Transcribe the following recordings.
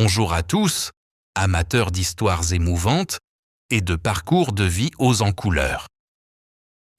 Bonjour à tous, amateurs d'histoires émouvantes et de parcours de vie hauts en couleurs.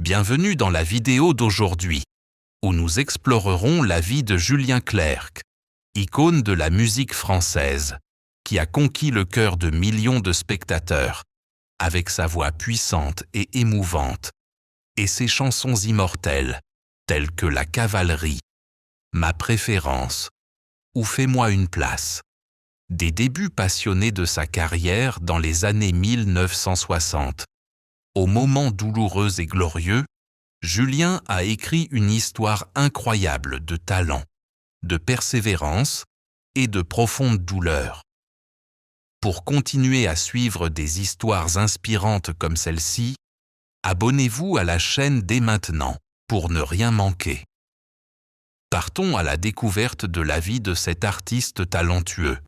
Bienvenue dans la vidéo d'aujourd'hui, où nous explorerons la vie de Julien Clerc, icône de la musique française, qui a conquis le cœur de millions de spectateurs, avec sa voix puissante et émouvante, et ses chansons immortelles, telles que La Cavalerie, Ma préférence ou Fais-moi une place. Des débuts passionnés de sa carrière dans les années 1960. Au moment douloureux et glorieux, Julien a écrit une histoire incroyable de talent, de persévérance et de profonde douleur. Pour continuer à suivre des histoires inspirantes comme celle-ci, abonnez-vous à la chaîne dès maintenant pour ne rien manquer. Partons à la découverte de la vie de cet artiste talentueux.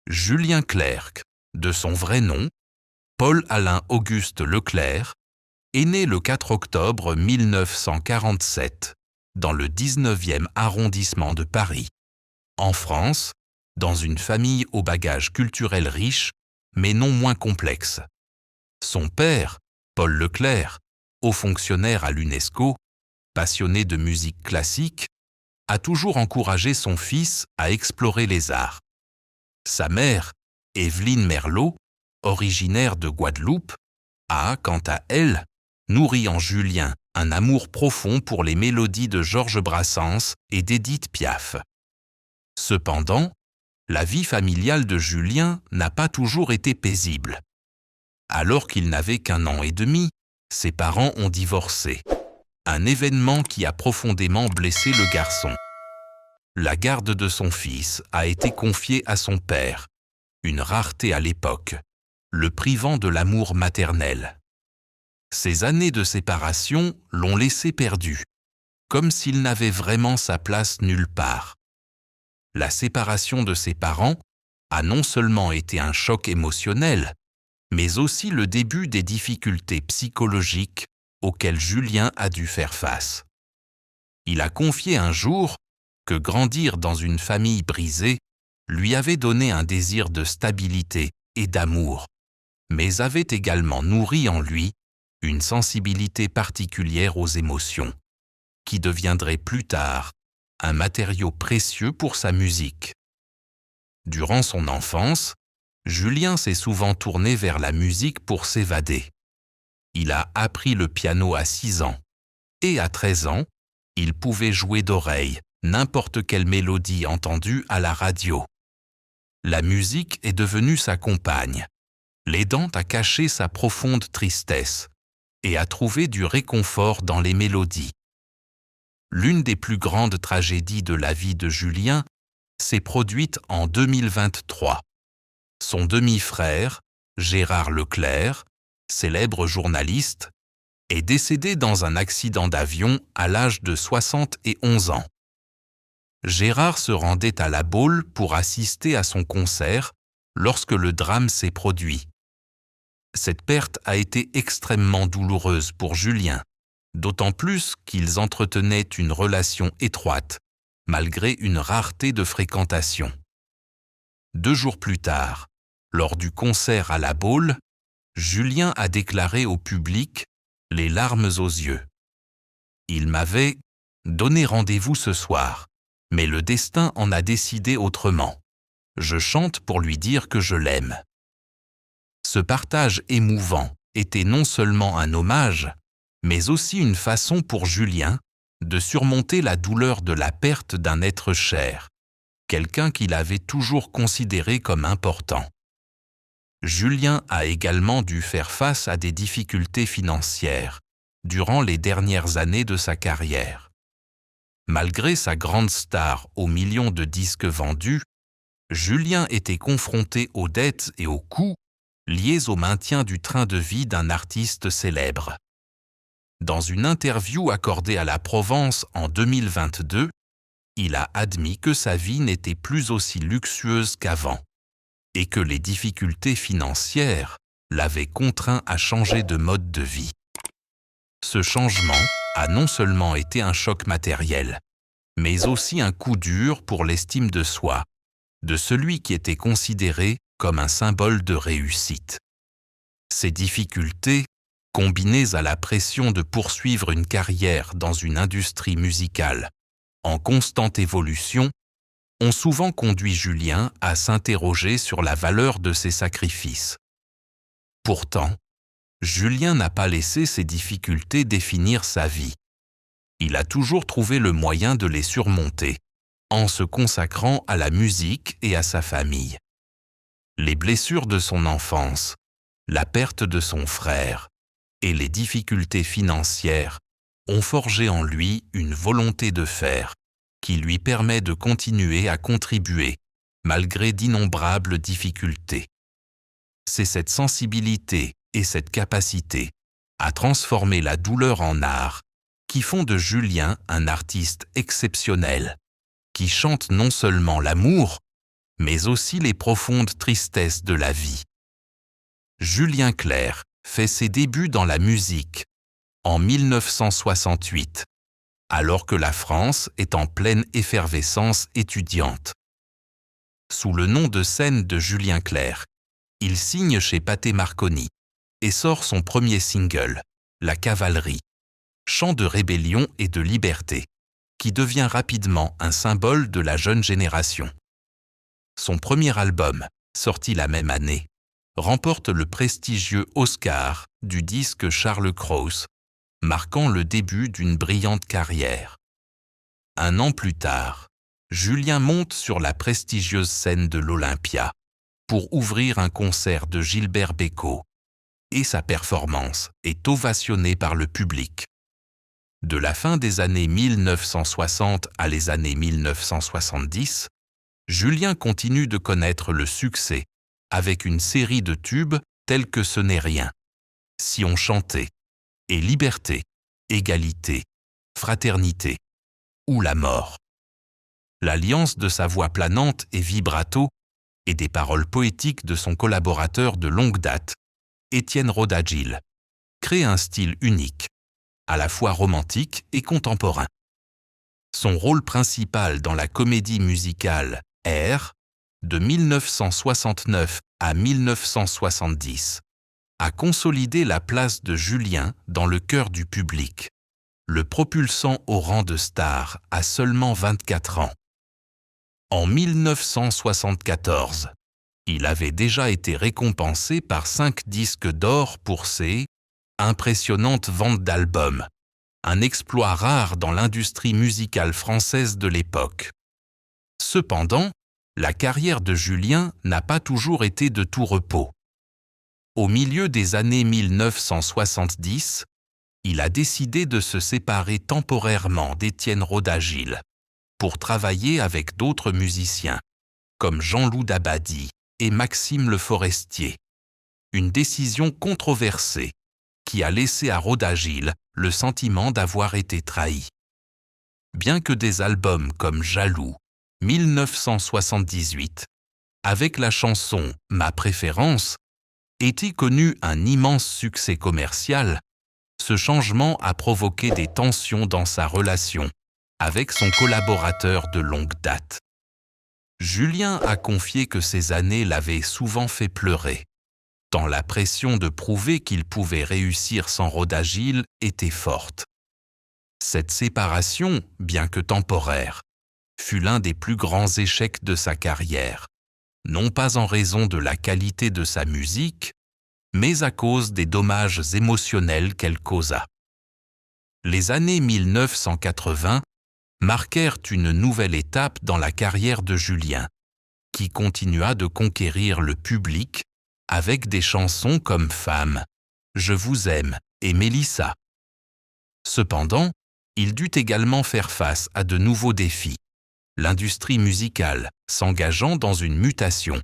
Julien Clerc, de son vrai nom, Paul-Alain Auguste Leclerc, est né le 4 octobre 1947 dans le 19e arrondissement de Paris, en France, dans une famille au bagage culturel riche, mais non moins complexe. Son père, Paul Leclerc, haut fonctionnaire à l'UNESCO, passionné de musique classique, a toujours encouragé son fils à explorer les arts. Sa mère, Évelyne Merlot, originaire de Guadeloupe, a, quant à elle, nourri en Julien un amour profond pour les mélodies de Georges Brassens et d'Édith Piaf. Cependant, la vie familiale de Julien n'a pas toujours été paisible. Alors qu'il n'avait qu'1 an et demi, ses parents ont divorcé. Un événement qui a profondément blessé le garçon. La garde de son fils a été confiée à son père, une rareté à l'époque, le privant de l'amour maternel. Ces années de séparation l'ont laissé perdu, comme s'il n'avait vraiment sa place nulle part. La séparation de ses parents a non seulement été un choc émotionnel, mais aussi le début des difficultés psychologiques auxquelles Julien a dû faire face. Il a confié un jour que grandir dans une famille brisée lui avait donné un désir de stabilité et d'amour, mais avait également nourri en lui une sensibilité particulière aux émotions, qui deviendrait plus tard un matériau précieux pour sa musique. Durant son enfance, Julien s'est souvent tourné vers la musique pour s'évader. Il a appris le piano à 6 ans, et à 13 ans, il pouvait jouer d'oreille n'importe quelle mélodie entendue à la radio. La musique est devenue sa compagne, l'aidant à cacher sa profonde tristesse et à trouver du réconfort dans les mélodies. L'une des plus grandes tragédies de la vie de Julien s'est produite en 2023. Son demi-frère, Gérard Leclerc, célèbre journaliste, est décédé dans un accident d'avion à l'âge de 71 ans. Gérard se rendait à La Baule pour assister à son concert lorsque le drame s'est produit. Cette perte a été extrêmement douloureuse pour Julien, d'autant plus qu'ils entretenaient une relation étroite, malgré une rareté de fréquentation. 2 jours plus tard, lors du concert à La Baule, Julien a déclaré au public, les larmes aux yeux. « Il m'avait donné rendez-vous ce soir, mais le destin en a décidé autrement. Je chante pour lui dire que je l'aime. » Ce partage émouvant était non seulement un hommage, mais aussi une façon pour Julien de surmonter la douleur de la perte d'un être cher, quelqu'un qu'il avait toujours considéré comme important. Julien a également dû faire face à des difficultés financières durant les dernières années de sa carrière. Malgré sa grande star aux millions de disques vendus, Julien était confronté aux dettes et aux coûts liés au maintien du train de vie d'un artiste célèbre. Dans une interview accordée à la Provence en 2022, il a admis que sa vie n'était plus aussi luxueuse qu'avant et que les difficultés financières l'avaient contraint à changer de mode de vie. Ce changement a non seulement été un choc matériel, mais aussi un coup dur pour l'estime de soi, de celui qui était considéré comme un symbole de réussite. Ces difficultés, combinées à la pression de poursuivre une carrière dans une industrie musicale en constante évolution, ont souvent conduit Julien à s'interroger sur la valeur de ses sacrifices. Pourtant, Julien n'a pas laissé ces difficultés définir sa vie. Il a toujours trouvé le moyen de les surmonter, en se consacrant à la musique et à sa famille. Les blessures de son enfance, la perte de son frère et les difficultés financières ont forgé en lui une volonté de faire qui lui permet de continuer à contribuer malgré d'innombrables difficultés. C'est cette sensibilité et cette capacité à transformer la douleur en art qui font de Julien un artiste exceptionnel, qui chante non seulement l'amour, mais aussi les profondes tristesses de la vie. Julien Clerc fait ses débuts dans la musique en 1968, alors que la France est en pleine effervescence étudiante. Sous le nom de scène de Julien Clerc, il signe chez Pathé Marconi et sort son premier single, La Cavalerie, chant de rébellion et de liberté, qui devient rapidement un symbole de la jeune génération. Son premier album, sorti la même année, remporte le prestigieux Oscar du disque Charles Cros, marquant le début d'une brillante carrière. Un an plus tard, Julien monte sur la prestigieuse scène de l'Olympia pour ouvrir un concert de Gilbert Bécaud, et sa performance est ovationnée par le public. De la fin des années 1960 à les années 1970, Julien continue de connaître le succès avec une série de tubes tels que Ce n'est rien, Si on chantait, et Liberté, Égalité, Fraternité ou La mort. L'alliance de sa voix planante et vibrato et des paroles poétiques de son collaborateur de longue date, Étienne Roda-Gil, crée un style unique, à la fois romantique et contemporain. Son rôle principal dans la comédie musicale Air, de 1969 à 1970, a consolidé la place de Julien dans le cœur du public, le propulsant au rang de star à seulement 24 ans. En 1974, il avait déjà été récompensé par 5 disques d'or pour ses impressionnantes ventes d'albums, un exploit rare dans l'industrie musicale française de l'époque. Cependant, la carrière de Julien n'a pas toujours été de tout repos. Au milieu des années 1970, il a décidé de se séparer temporairement d'Étienne Roda-Gil pour travailler avec d'autres musiciens, comme Jean-Loup Dabadi et Maxime Le Forestier. Une décision controversée qui a laissé à Roda-Gil le sentiment d'avoir été trahi. Bien que des albums comme Jaloux, 1978, avec la chanson Ma préférence, aient connu un immense succès commercial, ce changement a provoqué des tensions dans sa relation avec son collaborateur de longue date. Julien a confié que ces années l'avaient souvent fait pleurer, tant la pression de prouver qu'il pouvait réussir sans Roda-Gil était forte. Cette séparation, bien que temporaire, fut l'un des plus grands échecs de sa carrière, non pas en raison de la qualité de sa musique, mais à cause des dommages émotionnels qu'elle causa. Les années 1980 marquèrent une nouvelle étape dans la carrière de Julien, qui continua de conquérir le public avec des chansons comme Femme, Je vous aime et Mélissa. Cependant, il dut également faire face à de nouveaux défis, l'industrie musicale s'engageant dans une mutation,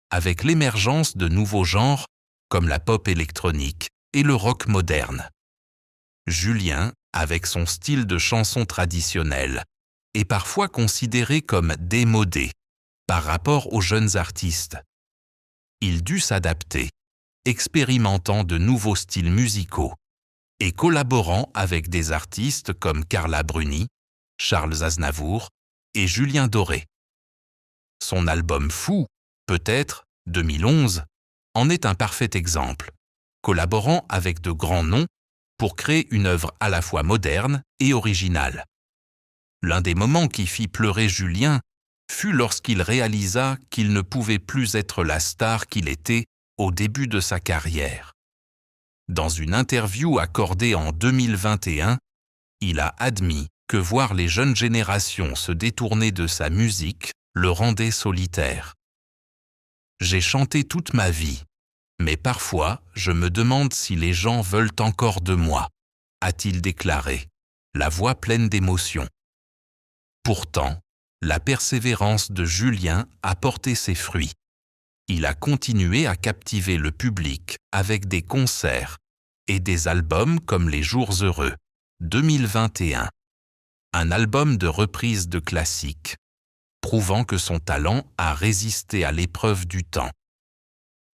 avec l'émergence de nouveaux genres comme la pop électronique et le rock moderne. Julien, avec son style de chanson traditionnelle, est parfois considéré comme démodé par rapport aux jeunes artistes. Il dut s'adapter, expérimentant de nouveaux styles musicaux et collaborant avec des artistes comme Carla Bruni, Charles Aznavour et Julien Doré. Son album Fou, peut-être, 2011, en est un parfait exemple, collaborant avec de grands noms pour créer une œuvre à la fois moderne et originale. L'un des moments qui fit pleurer Julien fut lorsqu'il réalisa qu'il ne pouvait plus être la star qu'il était au début de sa carrière. Dans une interview accordée en 2021, il a admis que voir les jeunes générations se détourner de sa musique le rendait solitaire. « J'ai chanté toute ma vie, mais parfois je me demande si les gens veulent encore de moi », a-t-il déclaré, la voix pleine d'émotion. Pourtant, la persévérance de Julien a porté ses fruits. Il a continué à captiver le public avec des concerts et des albums comme Les Jours Heureux, 2021, un album de reprises de classiques, prouvant que son talent a résisté à l'épreuve du temps.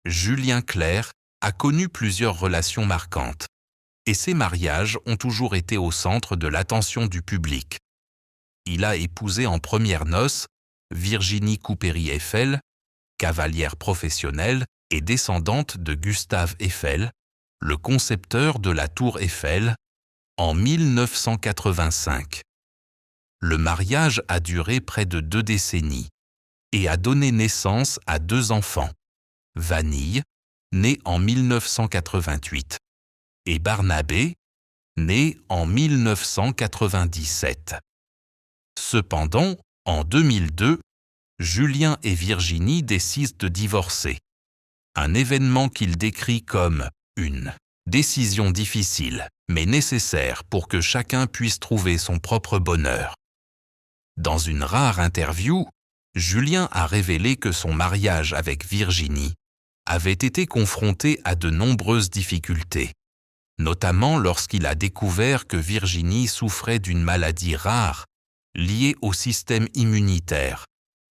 Julien Clerc a connu plusieurs relations marquantes, et ses mariages ont toujours été au centre de l'attention du public. Il a épousé en premières noces Virginie Coupéry-Eiffel, cavalière professionnelle et descendante de Gustave Eiffel, le concepteur de la tour Eiffel, en 1985. Le mariage a duré près de 2 décennies et a donné naissance à 2 enfants, Vanille, né en 1988, et Barnabé, né en 1997. Cependant, en 2002, Julien et Virginie décident de divorcer, un événement qu'il décrit comme une décision difficile, mais nécessaire pour que chacun puisse trouver son propre bonheur. Dans une rare interview, Julien a révélé que son mariage avec Virginie avait été confronté à de nombreuses difficultés, notamment lorsqu'il a découvert que Virginie souffrait d'une maladie rare liée au système immunitaire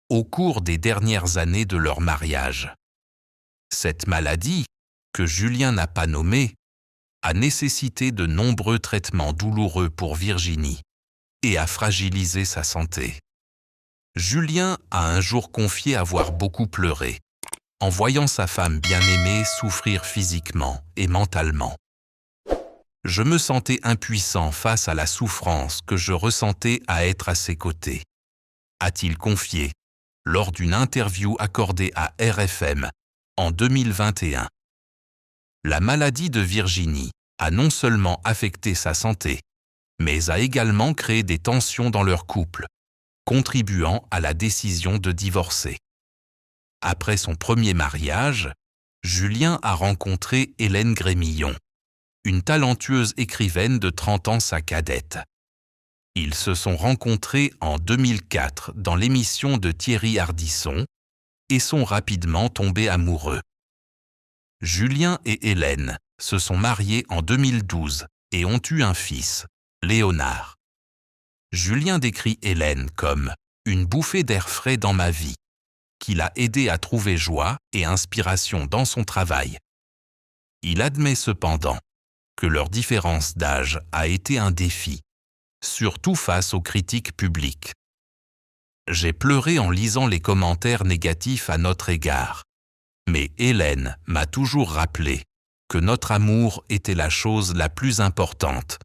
au cours des dernières années de leur mariage. Cette maladie, que Julien n'a pas nommée, a nécessité de nombreux traitements douloureux pour Virginie et a fragilisé sa santé. Julien a un jour confié avoir beaucoup pleuré, en voyant sa femme bien-aimée souffrir physiquement et mentalement. « Je me sentais impuissant face à la souffrance que je ressentais à être à ses côtés », a-t-il confié lors d'une interview accordée à RFM en 2021. La maladie de Virginie a non seulement affecté sa santé, mais a également créé des tensions dans leur couple, contribuant à la décision de divorcer. Après son premier mariage, Julien a rencontré Hélène Grémillon, une talentueuse écrivaine de 30 ans sa cadette. Ils se sont rencontrés en 2004 dans l'émission de Thierry Ardisson et sont rapidement tombés amoureux. Julien et Hélène se sont mariés en 2012 et ont eu un fils, Léonard. Julien décrit Hélène comme « une bouffée d'air frais dans ma vie », qui l'a aidé à trouver joie et inspiration dans son travail. Il admet cependant que leur différence d'âge a été un défi, surtout face aux critiques publiques. « J'ai pleuré en lisant les commentaires négatifs à notre égard, mais Hélène m'a toujours rappelé que notre amour était la chose la plus importante »,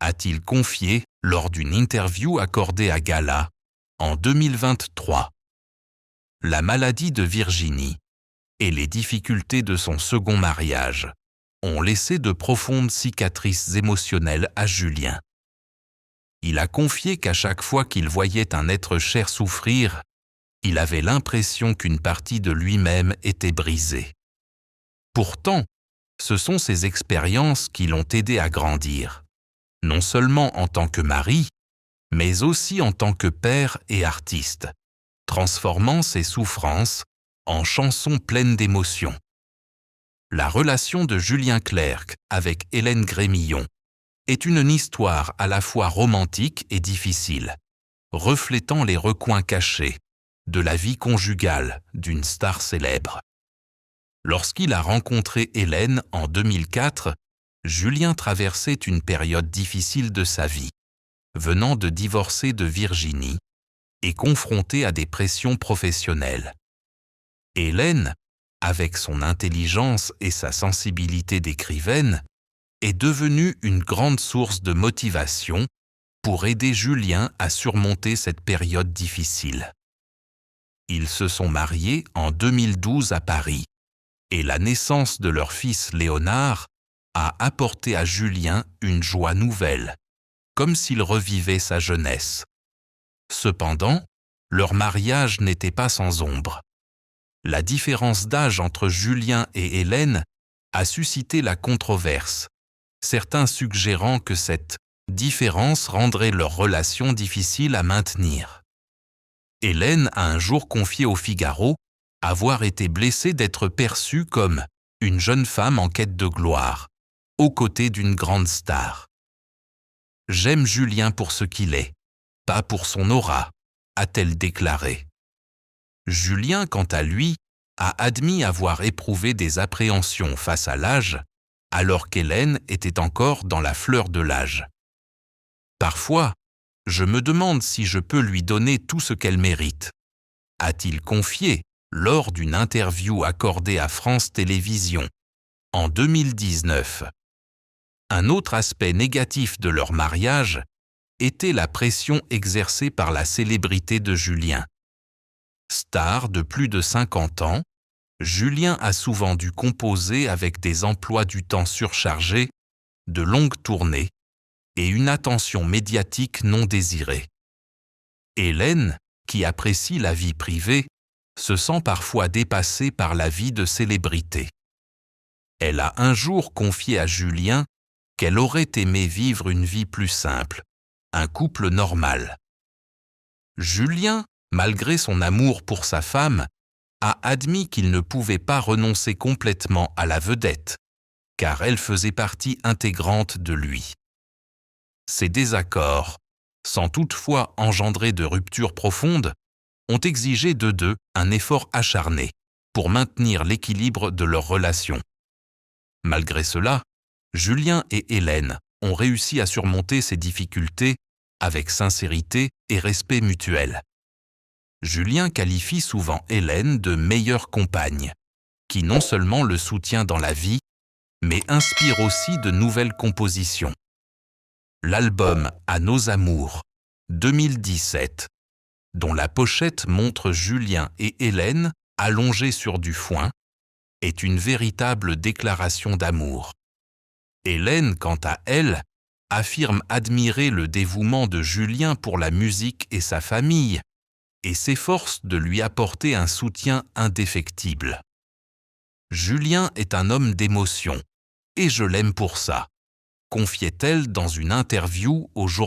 a-t-il confié lors d'une interview accordée à Gala en 2023. La maladie de Virginie et les difficultés de son second mariage ont laissé de profondes cicatrices émotionnelles à Julien. Il a confié qu'à chaque fois qu'il voyait un être cher souffrir, il avait l'impression qu'une partie de lui-même était brisée. Pourtant, ce sont ces expériences qui l'ont aidé à grandir, non seulement en tant que mari, mais aussi en tant que père et artiste, transformant ses souffrances en chansons pleines d'émotions. La relation de Julien Clerc avec Hélène Grémillon est une histoire à la fois romantique et difficile, reflétant les recoins cachés de la vie conjugale d'une star célèbre. Lorsqu'il a rencontré Hélène en 2004, Julien traversait une période difficile de sa vie, venant de divorcer de Virginie et confrontée à des pressions professionnelles. Hélène, avec son intelligence et sa sensibilité d'écrivaine, est devenue une grande source de motivation pour aider Julien à surmonter cette période difficile. Ils se sont mariés en 2012 à Paris, et la naissance de leur fils Léonard a apporté à Julien une joie nouvelle, comme s'il revivait sa jeunesse. Cependant, leur mariage n'était pas sans ombre. La différence d'âge entre Julien et Hélène a suscité la controverse, certains suggérant que cette différence rendrait leur relation difficile à maintenir. Hélène a un jour confié au Figaro avoir été blessée d'être perçue comme une jeune femme en quête de gloire, aux côtés d'une grande star. « J'aime Julien pour ce qu'il est, pas pour son aura », a-t-elle déclaré. Julien, quant à lui, a admis avoir éprouvé des appréhensions face à l'âge, alors qu'Hélène était encore dans la fleur de l'âge. « Parfois, je me demande si je peux lui donner tout ce qu'elle mérite », a-t-il confié lors d'une interview accordée à France Télévisions en 2019. Un autre aspect négatif de leur mariage était la pression exercée par la célébrité de Julien. Star de plus de 50 ans, Julien a souvent dû composer avec des emplois du temps surchargés, de longues tournées et une attention médiatique non désirée. Hélène, qui apprécie la vie privée, se sent parfois dépassée par la vie de célébrité. Elle a un jour confié à Julien qu'elle aurait aimé vivre une vie plus simple, un couple normal. Julien, malgré son amour pour sa femme, a admis qu'il ne pouvait pas renoncer complètement à la vedette, car elle faisait partie intégrante de lui. Ces désaccords, sans toutefois engendrer de ruptures profondes, ont exigé d'eux deux un effort acharné pour maintenir l'équilibre de leur relation. Malgré cela, Julien et Hélène ont réussi à surmonter ces difficultés avec sincérité et respect mutuel. Julien qualifie souvent Hélène de meilleure compagne, qui non seulement le soutient dans la vie, mais inspire aussi de nouvelles compositions. L'album « À nos amours » 2017, dont la pochette montre Julien et Hélène allongés sur du foin, est une véritable déclaration d'amour. Hélène, quant à elle, affirme admirer le dévouement de Julien pour la musique et sa famille, et s'efforce de lui apporter un soutien indéfectible. « Julien est un homme d'émotion, et je l'aime pour ça », confiait-elle dans une interview au journal